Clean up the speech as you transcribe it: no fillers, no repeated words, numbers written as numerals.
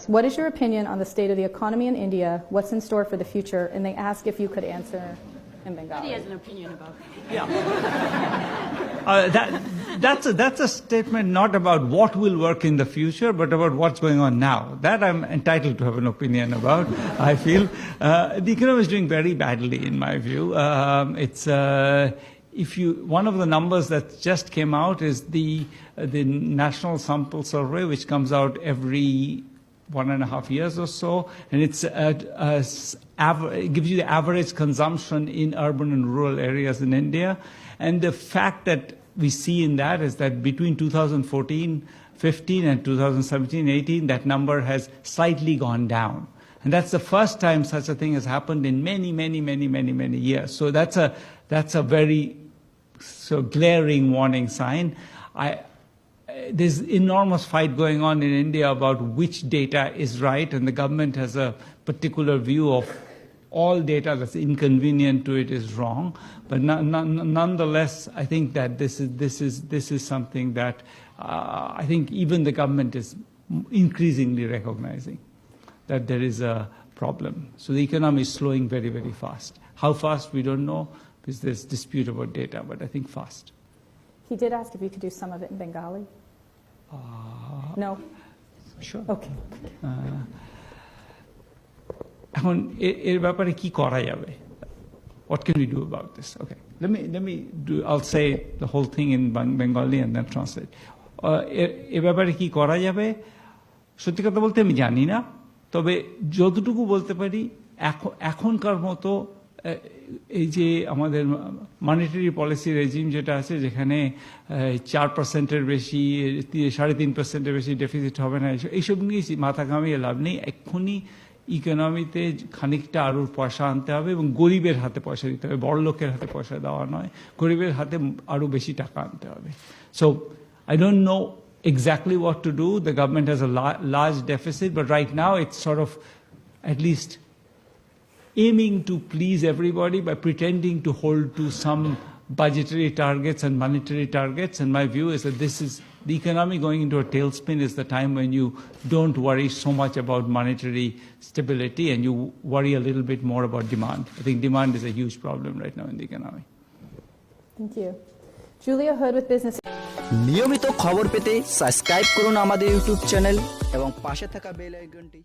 What is your opinion on the state of the economy in India? What's in store for the future? And they ask if you could answer in Bengali. He has an opinion about that. Yeah. That's a statement not about what will work in the future, but about what's going on now. That I'm entitled to have an opinion about, I feel. The economy is doing very badly, in my view. One of the numbers that just came out is the National Sample Survey, which comes out every 1.5 years or so, and it gives you the average consumption in urban and rural areas in India. And the fact that we see in that is that between 2014-15 and 2017-18, that number has slightly gone down. And that's the first time such a thing has happened in many years. So that's a very glaring warning sign. There's enormous fight going on in India about which data is right, and the government has a particular view of all data that's inconvenient to it is wrong. But nonetheless, I think that this is something that I think even the government is increasingly recognizing that there is a problem. So the economy is slowing very fast. How fast, we don't know, because there's dispute about data, but I think fast. He did ask if you could do some of it in Bengali. No? Sure. Okay. এখন এর ব্যাপারে কি করা যাবে? What can we do about this? Okay. I'll say the whole thing in Bengali and then translate. এর ব্যাপারে কি করা যাবে? সত্যি কথা বলতে আমি জানি না। তবে যতটুকু বলতে পারি এখনকার মতো এই যে আমাদের মনিটারি পলিসি রেজিম যেটা আছে, যেখানে 4%-এর বেশি 3.5%-এর বেশি ডেফিসিট হবে না, এইসব নিয়ে মাথা ঘামিয়ে লাভ নেই। এক্ষুনি ইকোনমিতে খানিকটা আরও পয়সা আনতে হবে এবং গরিবের হাতে পয়সা দিতে হবে, বড় লোকের হাতে পয়সা দেওয়া নয়, গরিবের হাতে আরও বেশি টাকা আনতে হবে। So I don't know exactly what to do. The government has a large deficit, but right now it's sort of at least aiming to please everybody by pretending to hold to some budgetary targets and monetary targets. And my view is that the economy going into a tailspin is the time when you don't worry so much about monetary stability and you worry a little bit more about demand. I think demand is a huge problem right now in the economy. Thank you. Julia Hood with Business. নিয়মিত খবর পেতে subscribe করুন আমাদের YouTube channel এবং পাশে থাকা bell আইকনটি